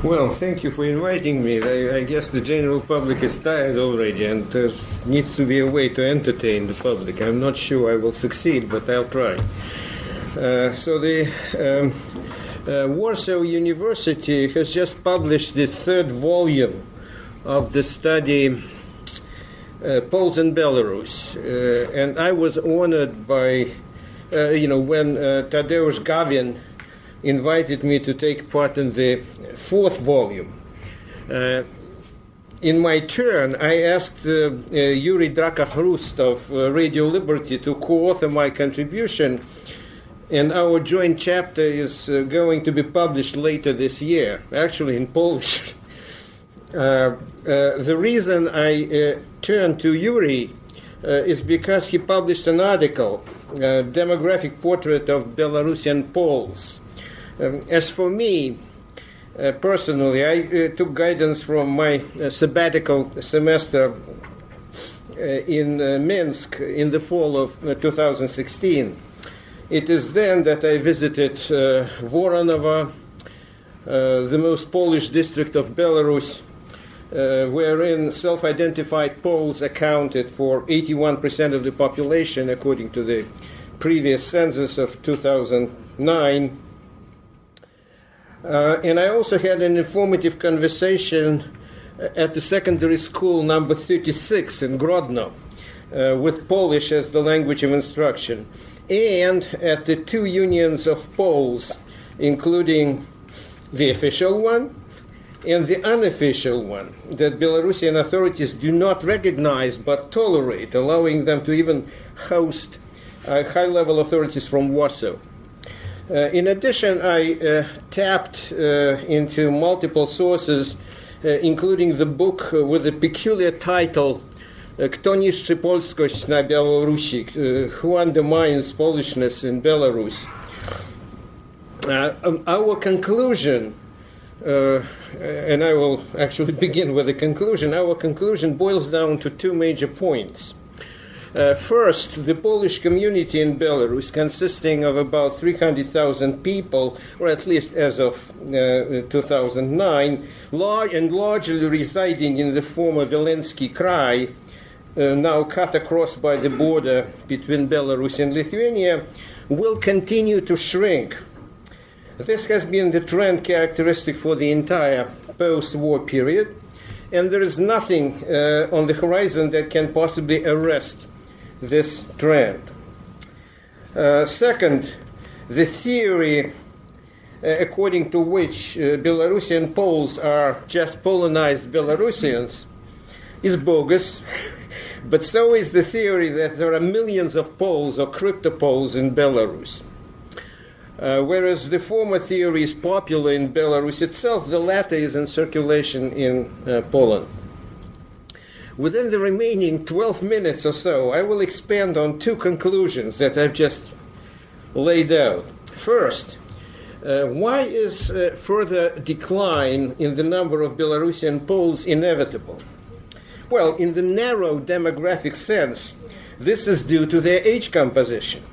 Well, thank you for inviting me. I guess the general public is tired already, and there needs to be a way to entertain the public. I'm not sure I will succeed, but I'll try. So the Warsaw University has just published the third volume of the study Poles in Belarus, and I was honored by, when Tadeusz Gawin invited me to take part in the fourth volume. In my turn, I asked Yuri Draka-Hrust of Radio Liberty to co-author my contribution, and our joint chapter is going to be published later this year, actually in Polish. The reason I turned to Yuri is because he published an article, Demographic Portrait of Belarusian Poles. As for me, personally, I took guidance from my sabbatical semester in Minsk in the fall of 2016. It is then that I visited Voronova, the most Polish district of Belarus, wherein self-identified Poles accounted for 81% of the population, according to the previous census of 2009. And I also had an informative conversation at the secondary school number 36 in Grodno, with Polish as the language of instruction, and at the two unions of Poles, including the official one and the unofficial one, that Belarusian authorities do not recognize but tolerate, allowing them to even host high-level authorities from Warsaw. In addition, I tapped into multiple sources, including the book with the peculiar title, Kto niszczy polskość na Białorusi? Who undermines Polishness in Belarus? Our conclusion, and I will actually begin with the conclusion, our conclusion boils down to two major points. First, the Polish community in Belarus, consisting of about 300,000 people, or at least as of 2009, and largely residing in the former Wileński Krai, now cut across by the border between Belarus and Lithuania, will continue to shrink. This has been the trend characteristic for the entire post-war period, and there is nothing on the horizon that can possibly arrest this trend. Second, the theory according to which Belarusian Poles are just Polonized Belarusians is bogus, but so is the theory that there are millions of Poles or crypto-Poles in Belarus. Whereas the former theory is popular in Belarus itself, the latter is in circulation in Poland. Within the remaining 12 minutes or so, I will expand on two conclusions that I've just laid out. First, why is further decline in the number of Belarusian Poles inevitable? Well, in the narrow demographic sense, this is due to their age composition.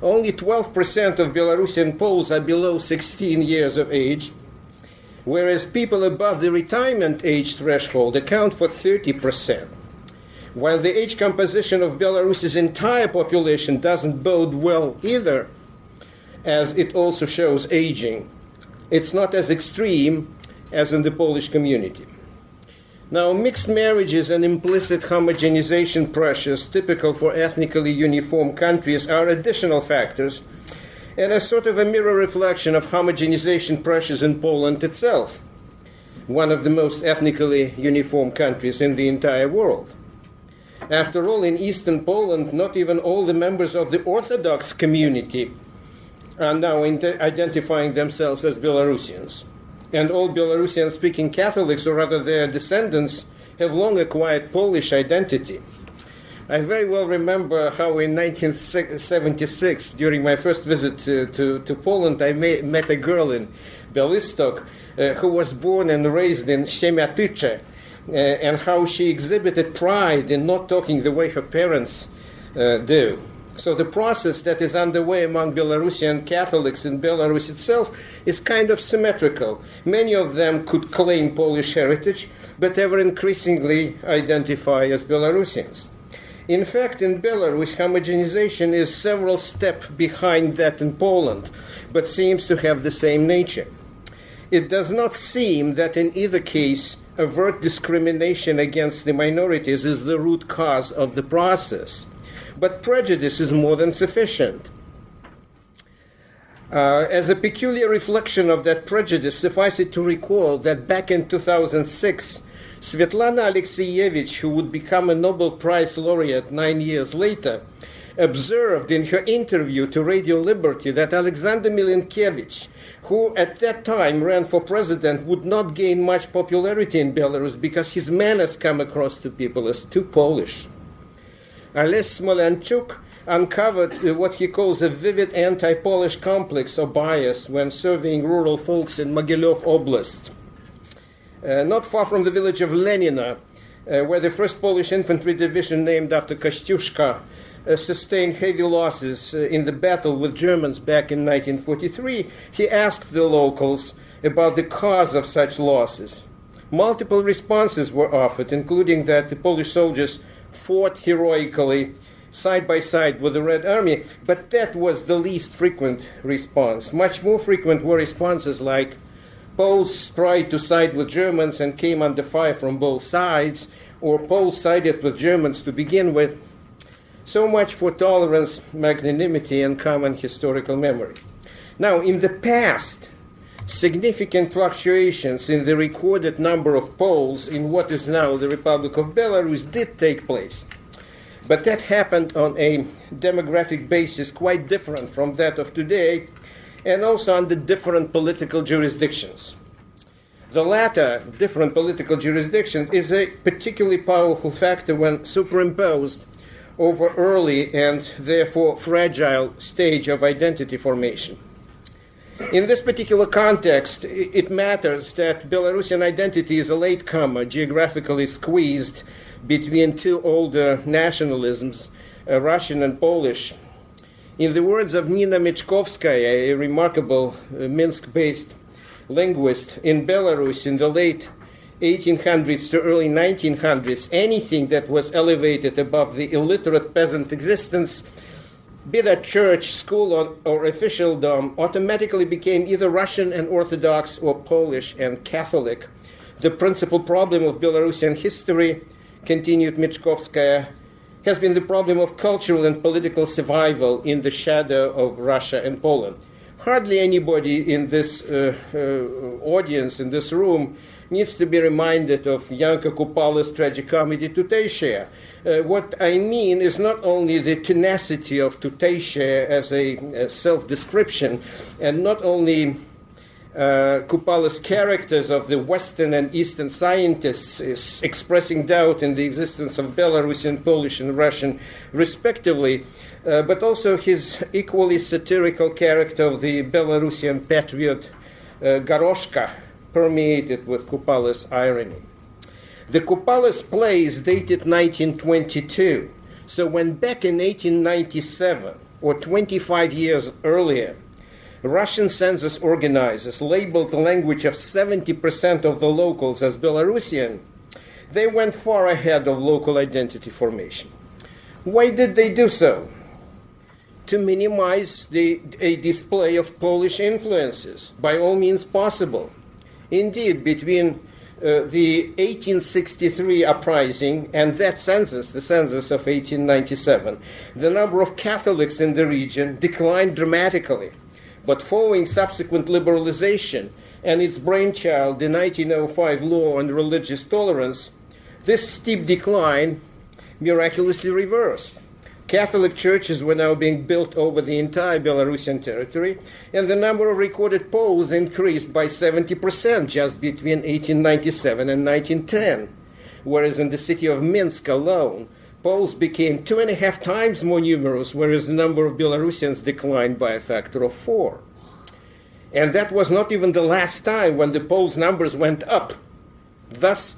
Only 12% of Belarusian Poles are below 16 years of age, whereas people above the retirement age threshold account for 30%. While the age composition of Belarus's entire population doesn't bode well either, as it also shows aging, it's not as extreme as in the Polish community. Now, mixed marriages and implicit homogenization pressures typical for ethnically uniform countries are additional factors, and a sort of a mirror reflection of homogenization pressures in Poland itself, one of the most ethnically uniform countries in the entire world. After all, in Eastern Poland, not even all the members of the Orthodox community are now identifying themselves as Belarusians. And all Belarusian-speaking Catholics, or rather their descendants, have long acquired Polish identity. I very well remember how in 1976, during my first visit to Poland, I met a girl in Białystok who was born and raised in Siemiatycze, and how she exhibited pride in not talking the way her parents do. So the process that is underway among Belarusian Catholics in Belarus itself is kind of symmetrical. Many of them could claim Polish heritage, but ever increasingly identify as Belarusians. In fact, in Belarus, homogenization is several steps behind that in Poland, but seems to have the same nature. It does not seem that in either case, overt discrimination against the minorities is the root cause of the process. But prejudice is more than sufficient. As a peculiar reflection of that prejudice, suffice it to recall that back in 2006, Svetlana Alexievich, who would become a Nobel Prize laureate 9 years later, observed in her interview to Radio Liberty that Alexander Milinkevich, who at that time ran for president, would not gain much popularity in Belarus because his manners come across to people as too Polish. Ales Smolenchuk uncovered what he calls a vivid anti-Polish complex or bias when surveying rural folks in Mogilov Oblast, not far from the village of Lenina, where the 1st Polish Infantry Division, named after Kościuszka, sustained heavy losses in the battle with Germans back in 1943. He asked the locals about the cause of such losses. Multiple responses were offered, including that the Polish soldiers fought heroically side by side with the Red Army, but that was the least frequent response. Much more frequent were responses like Poles tried to side with Germans and came under fire from both sides, or Poles sided with Germans to begin with. So much for tolerance, magnanimity, and common historical memory. Now, in the past, significant fluctuations in the recorded number of Poles in what is now the Republic of Belarus did take place. But that happened on a demographic basis quite different from that of today, and also under different political jurisdictions. The latter, different political jurisdictions, is a particularly powerful factor when superimposed over early and therefore fragile stage of identity formation. In this particular context, it matters that Belarusian identity is a latecomer, geographically squeezed between two older nationalisms, Russian and Polish. In the words of Nina Michkovskaya, a remarkable Minsk-based linguist, in Belarus in the late 1800s to early 1900s, anything that was elevated above the illiterate peasant existence, be that church, school, or officialdom, automatically became either Russian and Orthodox or Polish and Catholic. The principal problem of Belarusian history, continued Michkovskaya, has been the problem of cultural and political survival in the shadow of Russia and Poland. Hardly anybody in this audience, in this room, needs to be reminded of Janka Kupala's tragicomedy Tutejshaya. What I mean is not only the tenacity of Tutejshaya as a self-description, and not only Kupala's characters of the Western and Eastern scientists expressing doubt in the existence of Belarusian, Polish, and Russian, respectively, but also his equally satirical character of the Belarusian patriot Goroshka, permeated with Kupala's irony. The Kupala's plays dated 1922, so when back in 1897, or 25 years earlier, Russian census organizers labeled the language of 70% of the locals as Belarusian, they went far ahead of local identity formation. Why did they do so? To minimize a display of Polish influences, by all means possible. Indeed, between the 1863 uprising and that census, the census of 1897, the number of Catholics in the region declined dramatically. But following subsequent liberalization and its brainchild, the 1905 law on religious tolerance, this steep decline miraculously reversed. Catholic churches were now being built over the entire Belarusian territory, and the number of recorded Poles increased by 70% just between 1897 and 1910, whereas in the city of Minsk alone, Poles became 2.5 times more numerous, whereas the number of Belarusians declined by a factor of 4. And that was not even the last time when the Poles' numbers went up. Thus,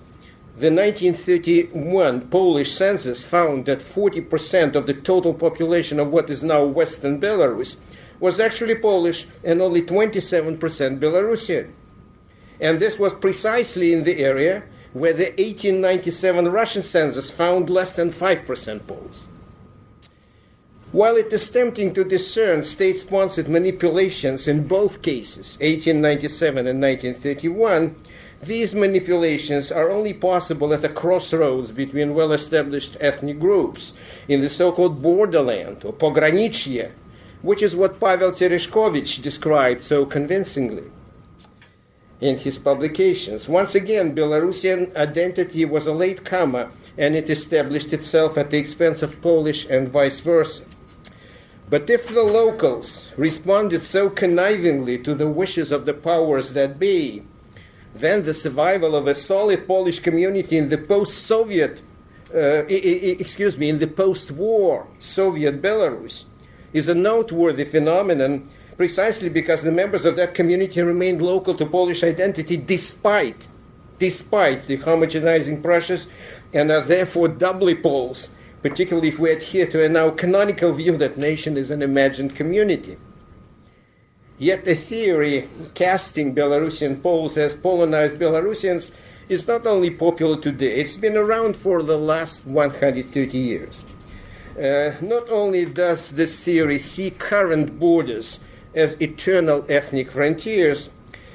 The 1931 Polish census found that 40% of the total population of what is now Western Belarus was actually Polish and only 27% Belarusian. And this was precisely in the area where the 1897 Russian census found less than 5% Poles. While it is tempting to discern state-sponsored manipulations in both cases, 1897 and 1931, these manipulations are only possible at a crossroads between well-established ethnic groups in the so-called borderland, or pogranichye, which is what Pavel Tereshkovich described so convincingly in his publications. Once again, Belarusian identity was a latecomer, and it established itself at the expense of Polish and vice versa. But if the locals responded so connivingly to the wishes of the powers that be, then the survival of a solid Polish community in the post-Soviet, in the post-war Soviet Belarus is a noteworthy phenomenon precisely because the members of that community remained local to Polish identity despite the homogenizing process, and are therefore doubly Poles, particularly if we adhere to a now canonical view that nation is an imagined community. Yet the theory casting Belarusian Poles as Polonized Belarusians is not only popular today, it's been around for the last 130 years. Not only does this theory see current borders as eternal ethnic frontiers,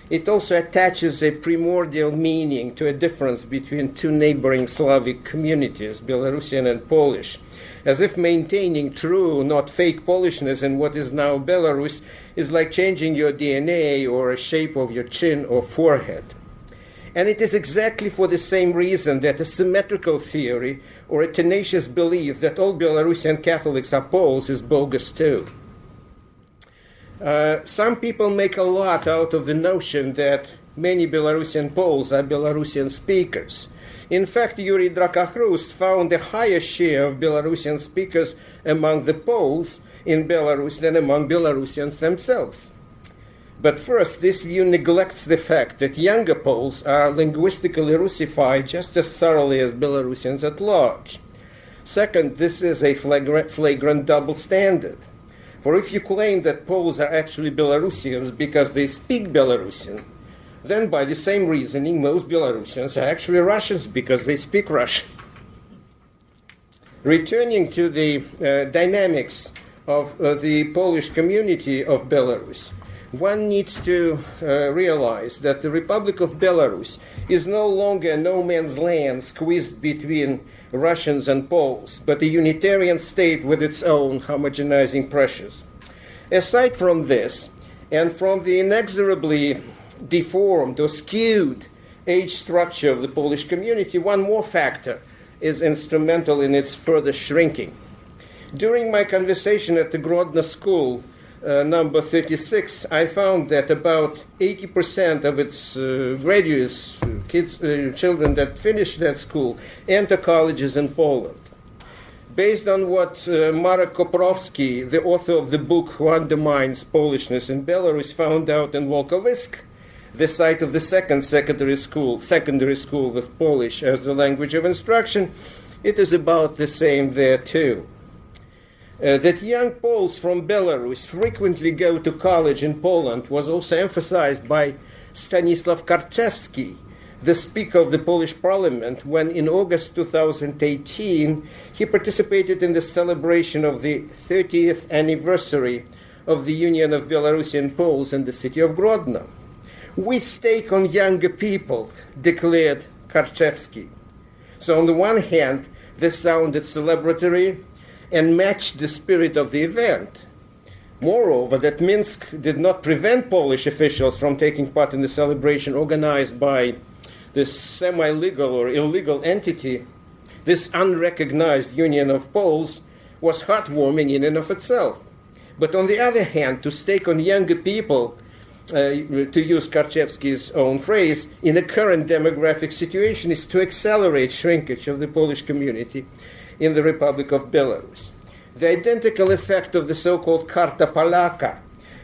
it also attaches a primordial meaning to a difference between two neighboring Slavic communities, Belarusian and Polish, as if maintaining true, not fake Polishness in what is now Belarus is like changing your DNA or a shape of your chin or forehead. And it is exactly for the same reason that a symmetrical theory or a tenacious belief that all Belarusian Catholics are Poles is bogus too. Some people make a lot out of the notion that many Belarusian Poles are Belarusian speakers. In fact, Yuri Drakakhrust found a higher share of Belarusian speakers among the Poles in Belarus than among Belarusians themselves. But first, this view neglects the fact that younger Poles are linguistically Russified just as thoroughly as Belarusians at large. Second, this is a flagrant double standard. For if you claim that Poles are actually Belarusians because they speak Belarusian, then by the same reasoning, most Belarusians are actually Russians because they speak Russian. Returning to the dynamics of the Polish community of Belarus, one needs to realize that the Republic of Belarus is no longer a no man's land squeezed between Russians and Poles, but a unitarian state with its own homogenizing pressures. Aside from this, and from the inexorably deformed or skewed age structure of the Polish community, one more factor is instrumental in its further shrinking. During my conversation at the Grodno school, number 36, I found that about 80% of its graduates, children that finish that school, enter colleges in Poland. Based on what Marek Koprowski, the author of the book Who Undermines Polishness in Belarus, found out in Volkovysk, the site of the second secondary school with Polish as the language of instruction, it is about the same there too. That young Poles from Belarus frequently go to college in Poland was also emphasized by Stanisław Karczewski, the Speaker of the Polish Parliament, when in August 2018 he participated in the celebration of the 30th anniversary of the Union of Belarusian Poles in the city of Grodno. We stake on younger people, declared Karczewski. So on the one hand, this sounded celebratory and matched the spirit of the event. Moreover, that Minsk did not prevent Polish officials from taking part in the celebration organized by this semi-legal or illegal entity. This unrecognized Union of Poles was heartwarming in and of itself. But on the other hand, to stake on younger people, to use Karczewski's own phrase, in the current demographic situation is to accelerate shrinkage of the Polish community in the Republic of Belarus. The identical effect of the so-called Karta Polaka,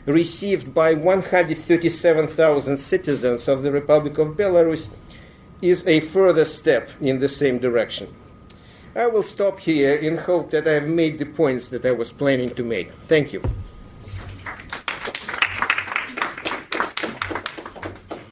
received by 137,000 citizens of the Republic of Belarus, is a further step in the same direction. I will stop here in hope that I have made the points that I was planning to make. Thank you.